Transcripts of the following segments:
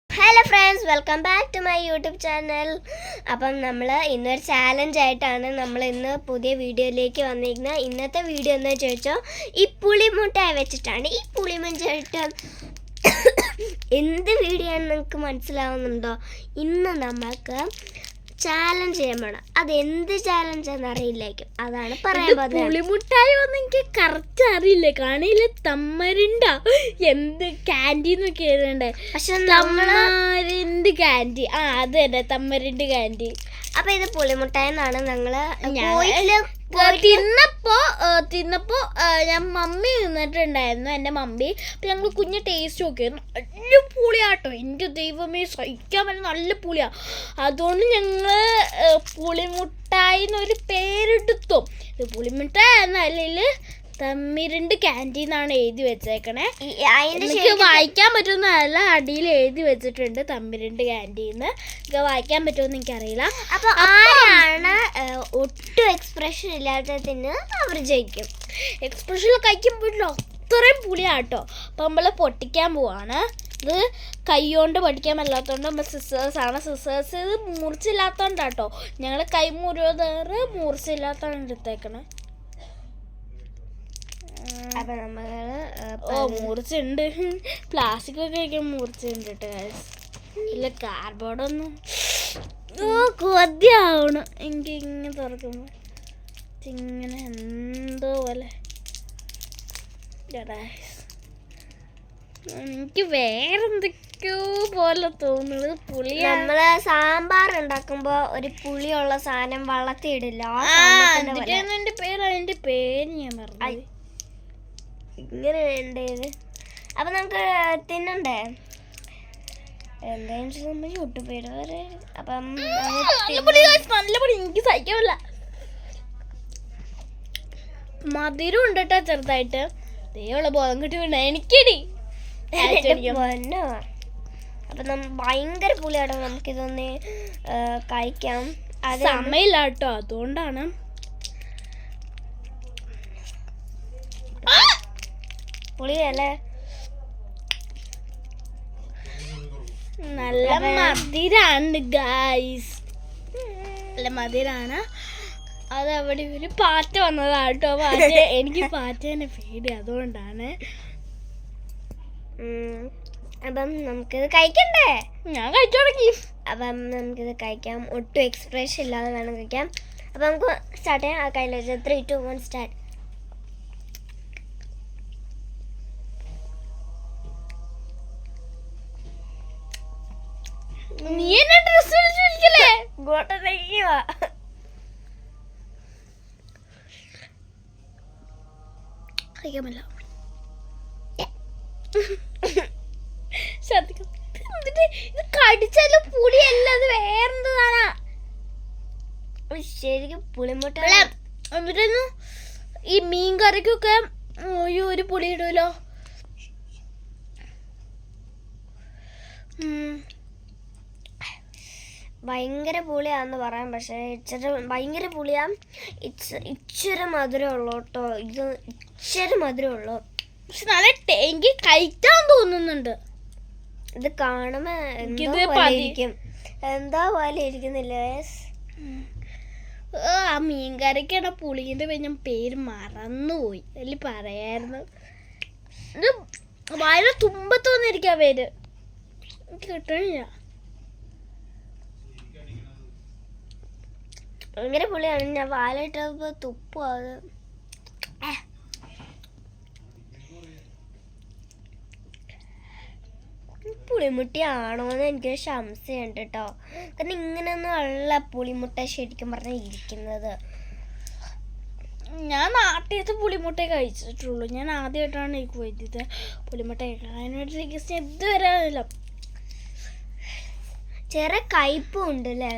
Hello friends, welcome back to my YouTube channel. അപ്പം നമ്മൾ ഇന്നൊരു ചാലഞ്ചായിട്ടാണ് നമ്മൾ ഇന്ന് പുതിയ വീഡിയോയിലേക്ക് വന്നിരിക്കുന്നത്. ഇന്നത്തെ വീഡിയോ എന്ന് ചോദിച്ചാൽ ഈ പുളിമുട്ടായി വെച്ചിട്ടാണ്. ഈ പുളിമുട്ടായിട്ട് എന്ത് വീഡിയോ ആണ് നിങ്ങൾക്ക് മനസ്സിലാവുന്നുണ്ടോ? ഇന്ന് നമുക്ക് ചാലഞ്ച് ചെയ്യാൻ വേണം. അത് എന്ത് ചാലഞ്ചാന്ന് അറിയില്ലായിരിക്കും, അതാണ് പറയാൻ പോകുന്നത്. പുളിമുട്ടായി ഒന്നും എനിക്ക് കറക്റ്റ് അറിയില്ല. കാണില്ല തമ്മരുണ്ട എന്ത് ക്യാൻറ്റീന്നൊക്കെ എഴുതണ്ടേ, പക്ഷെ തമ്മരിണ്ട് ക്യാൻറ്റി, അത് തന്നെ തമ്മരിണ്ട് ക്യാൻറ്റി. അപ്പൊ ഇത് പുളിമുട്ടായി എന്നാണ് ഞങ്ങള് തിന്നപ്പോ ഞാൻ മമ്മി നിന്നിട്ടുണ്ടായിരുന്നു, എൻ്റെ മമ്മി. അപ്പൊ ഞങ്ങൾ കുഞ്ഞ് ടേസ്റ്റ് നോക്കിയായിരുന്നു. നല്ല പുളിയാട്ടോ, എൻ്റെ ദൈവമേ, സഹിക്കാൻ പറ്റുന്ന നല്ല പുളിയാ. അതുകൊണ്ട് ഞങ്ങൾ പുളിമുട്ടായി എന്നൊരു പേരെടുത്തു. ഇത് പുളിമുട്ടായി എന്നല്ലെങ്കിൽ തമ്മിരണ്ട് ക്യാൻറ്റീന്നാണ് എഴുതി വെച്ചേക്കണേ. എനിക്ക് വായിക്കാൻ പറ്റുന്നതല്ല, അടിയിൽ എഴുതി വെച്ചിട്ടുണ്ട് തമ്മിരണ്ട് ക്യാൻറ്റീന്ന്. എനിക്ക് വായിക്കാൻ പറ്റുമെന്ന് എനിക്കറിയില്ല. അപ്പൊ ആരാണ് ഒട്ടും എക്സ്പ്രഷൻ ഇല്ലാത്തതിന് അവർ ജയിക്കും. എക്സ്പ്രഷൻ കഴിക്കുമ്പോഴല്ലോ അത്രയും പുളിയാട്ടോ. അപ്പം നമ്മൾ പൊട്ടിക്കാൻ പോവാണ്. ഇത് കൈ കൊണ്ട് പഠിക്കാൻ പറ്റാത്തതുകൊണ്ട് നമ്മൾ സിസേഴ്സാണ്. സിസേഴ്സ് ഇത് മുറിച്ചില്ലാത്തതുകൊണ്ടാട്ടോ. ഞങ്ങൾ കൈ മുറിയാതെ മുറിച്ചില്ലാത്തതാണ് എടുത്തേക്കണേ. അപ്പൊ നമ്മള് മുറിച്ചുണ്ട്, പ്ലാസ്റ്റിക് ഒക്കെ മുറിച്ചുണ്ട് കേട്ടോ. ഇല്ല കാർഡ്ബോർഡൊന്നും കൊതിയാവണം എനിക്ക് ഇങ്ങനെ തുറക്കുമ്പോ. ഇങ്ങനെ എന്തോ പോലെ എനിക്ക് വേറെന്തൊക്കെയോ പോലെ തോന്നുന്നത്. പുളി നമ്മള് സാമ്പാർ ഉണ്ടാക്കുമ്പോ ഒരു പുളിയുള്ള സാധനം വളർത്തിയിടില്ല. എന്റെ പേര് ഞാൻ പറഞ്ഞു. ഇങ്ങനെ വേണ്ടത്. അപ്പൊ നമുക്ക് തിന്നണ്ടേ? എന്തായാലും നമ്മൾ യൂട്യൂബ് വരെ. അപ്പം എനിക്ക് സഹിക്കാനില്ല. മധുരം ഉണ്ട് കേട്ടോ ചെറുതായിട്ട്. ദൈവമുള്ള ബോധം കിട്ടി എനിക്കടി. അപ്പൊ ഭയങ്കര പുളിയാട്ടോ. നമുക്കിതൊന്ന് കഴിക്കാം. അത് സമയമില്ല കേട്ടോ, അതുകൊണ്ടാണ്. പുളിയല്ലേ, നല്ല മധുരാണ് ഗൈസ്, നല്ല മധുരാണ്. അത് അവിടെ ഒരു പാറ്റ വന്നതാട്ടോ. പാറ്റ എനിക്ക് പാറ്റേനെ പേടി, അതുകൊണ്ടാണ്. അപ്പം നമുക്കിത് കഴിക്കണ്ടേ? ഞാൻ കഴിച്ചു തുടങ്ങി. അപ്പം നമുക്കിത് കഴിക്കാം. ഒട്ടും എക്സ്പ്രഷൻ ഇല്ലാതെ വേണം കഴിക്കാം. അപ്പം നമുക്ക് സ്റ്റാർട്ട് ചെയ്യാം. ആ കയ്യിൽ വെച്ച് 3, 2, 1 സ്റ്റാർട്ട്. നീ എന്നെ ഡ്രസ് വിളിച്ചിരിക്കല്ലേ? കഴിക്കാമല്ല. ഇത് കടിച്ചാലും പുളിയല്ല, അത് വേറെന്താണ് ശരിക്കും പുളിമുട്ട. എന്നിട്ടൊന്നും ഈ മീൻ കറിക്കൊക്കെ ഒരു പുളി ഇടുമല്ലോ. ഭയങ്കര പുളിയാന്ന് പറയാം, പക്ഷേ ഇച്ചിരി ഭയങ്കര പുളിയാ. ഇച്ചിരി മധുരമുള്ളൂ കേട്ടോ. ഇത് ഇച്ചിരി മധുരമുള്ളൂ, പക്ഷെ നല്ല എനിക്ക് കഴിക്കാൻ തോന്നുന്നുണ്ട്. ഇത് കാണുമ്പോ എന്താ പോലെ ഇരിക്കുന്നില്ല. ആ മീൻകറിക്കാണ് പുളിയുടെ ഞാൻ പേര് മറന്നുപോയി, അതിൽ പറയായിരുന്നു. ഇത് വായ തുമ്പത്ത് വന്നിരിക്കാ പേര്, എനിക്ക് കിട്ടണില്ല. ഭയങ്കര പുളിയാണ്. ഞാൻ വാലിട്ടപ്പോ തുപ്പും. അത് പുളിമുട്ടിയാണോന്ന് എനിക്ക് സംശയമുണ്ട് കേട്ടോ. കാരണം ഇങ്ങനെയൊന്നും ഉള്ള പുളിമുട്ട ശരിക്കും പറഞ്ഞാൽ ഇരിക്കുന്നത്. ഞാൻ നാട്ടിലത്തെ പുളിമുട്ട കഴിച്ചിട്ടുള്ളൂ. ഞാൻ ആദ്യമായിട്ടാണ് എനിക്ക് പോയത് പുളിമുട്ട കഴിക്കാൻ. അതിനൊരു ടേസ്റ്റ് ഇതുവരെ ഇല്ല. ചെറിയ കയ്പും ഉണ്ട് അല്ലേ?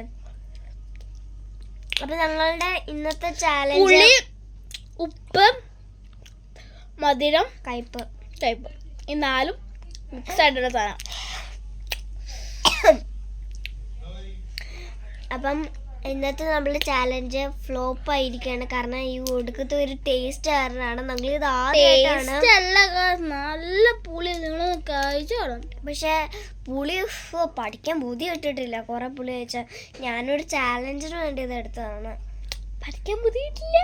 അപ്പൊ ഞങ്ങളുടെ ഇന്നത്തെ ചാലഞ്ച് ഉപ്പ്, മധുരം, കയ്പ് ഈ 4 മിക്സ് ആയിട്ടുള്ള സാധനം. അപ്പം ഇന്നത്തെ നമ്മുടെ ചാലഞ്ച് ഫ്ലോപ്പ് ആയിരിക്കുകയാണ്. കാരണം ഈ ഒടുക്കത്തെ ഒരു ടേസ്റ്റ് കാരണമാണ്. നമ്മൾ ഇത് ആദ്യമായിട്ടാണ്. നല്ല പുളി നിങ്ങൾ കഴിച്ചോളാം. പക്ഷെ പുളി പഠിക്കാൻ ബുദ്ധി കിട്ടിയിട്ടില്ല. കുറെ പുളി കഴിച്ചാൽ ഞാനൊരു ചാലഞ്ചിന് വേണ്ടി ഇത് എടുത്തതാണ്. പഠിക്കാൻ ബുദ്ധിയിട്ടില്ല.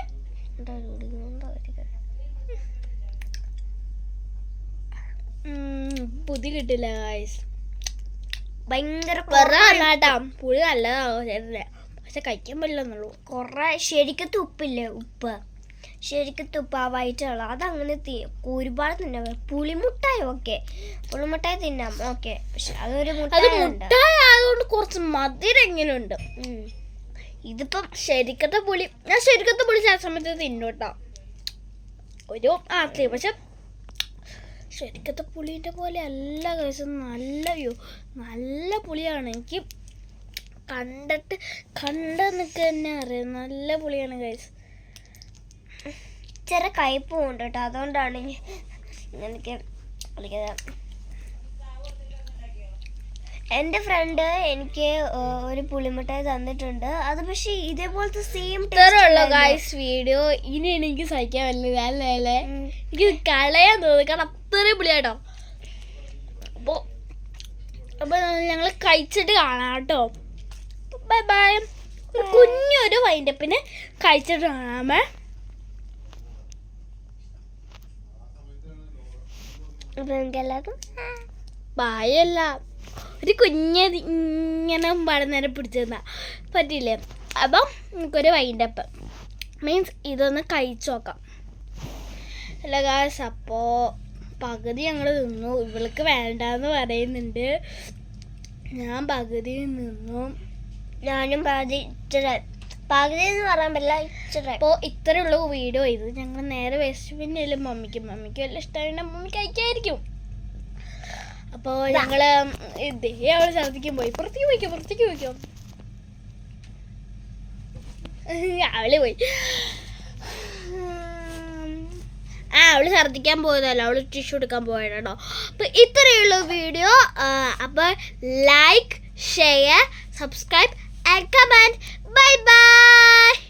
ബുദ്ധി കിട്ടില്ല ഗൈസ്. ഭയങ്കര വെറുതെ പുളി നല്ലതാ, പക്ഷെ കഴിക്കാൻ പറ്റില്ലെന്നുള്ളൂ. കുറെ ശരിക്കത്തെ ഉപ്പില്ലേ, ഉപ്പ് ശരിക്കത്തെ ഉപ്പ്, ആ വൈറ്റ് കളർ അതങ്ങനെ ഒരുപാട് തിന്നാം. പുളിമുട്ടായി ഓക്കെ, പുളിമുട്ടായി തിന്നാം ഓക്കെ, പക്ഷെ അതൊരു അത് മുട്ടായി ആയതുകൊണ്ട് കുറച്ച് മധുരം എങ്ങനെയുണ്ട്. ഇതിപ്പം ശരിക്കത്തെ പുളി, ഞാൻ ശരിക്കത്തെ പുളി ചില സമയത്ത് തിന്നോട്ടോ ഒരു പക്ഷെ ശരിക്കത്തെ പുളിൻ്റെ പോലെ അല്ല കഴിച്ച, നല്ല പുളിയാണ്. എനിക്ക് കണ്ടെന്നൊക്കെ തന്നെ അറിയാം, നല്ല പുളിയാണ് കഴിച്ച്. ചെറിയ കയ്പും ഉണ്ട് കേട്ടോ, അതുകൊണ്ടാണ് എനിക്ക് വിളിക്കുന്നത്. എൻ്റെ ഫ്രണ്ട് എനിക്ക് ഒരു പുളിമിഠായി തന്നിട്ടുണ്ട്. അത് പക്ഷെ ഇതേപോലത്തെ സെയിം ഗൈസ് വീഡിയോ. ഇനി എനിക്ക് സഹിക്കാൻ പറ്റില്ല, അല്ലേ എനിക്ക് കളയാൻ തോന്നി, കാരണം അത്രയും പുളിയാട്ടോ. അപ്പോൾ ഞങ്ങൾ കഴിച്ചിട്ട് കാണാം കേട്ടോ. Bye bye. കുഞ്ഞൊരു വൈൻഡപ്പിന് കഴിച്ചിട്ട് കാണാമേ. ബായല്ല, ഒരു ഇങ്ങനെ നേരം പിടിച്ചെന്നാ പറ്റില്ലേ. അപ്പം നമുക്കൊരു വൈൻഡപ്പ് മീൻസ് ഇതൊന്ന് കഴിച്ചു നോക്കാം. അല്ല ഗായ്സ്, അപ്പോൾ പകുതി ഞങ്ങൾ തിന്നു. ഇവൾക്ക് വേണ്ടാന്ന് പറയുന്നുണ്ട്, ഞാൻ പകുതി നിന്നു. ഞാനും പകുതി എന്ന് പറയാൻ പറ്റില്ല, ഇച്ചിരി. അപ്പോൾ ഇത്രയുള്ള വീഡിയോ ഇത്. ഞങ്ങൾ നേരെ വേസ്റ്റ് പിന്നെയല്ലേ മമ്മിക്ക് വല്ല ഇഷ്ടമായിട്ട് മമ്മി കഴിക്കായിരിക്കും. അപ്പോൾ ഞങ്ങൾ ഇതേ അവൾ ഛർദ്ദിക്കാൻ പോയി. പുറത്തേക്ക് പോയിക്കോ. അവള് പോയി. അവള് ഛർദ്ദിക്കാൻ പോയതല്ല, അവള് ടിഷ്യൂ എടുക്കാൻ പോയതാണോ. അപ്പോൾ ഇത്രയുള്ള വീഡിയോ. അപ്പോൾ like, share, subscribe and comment. Bye bye.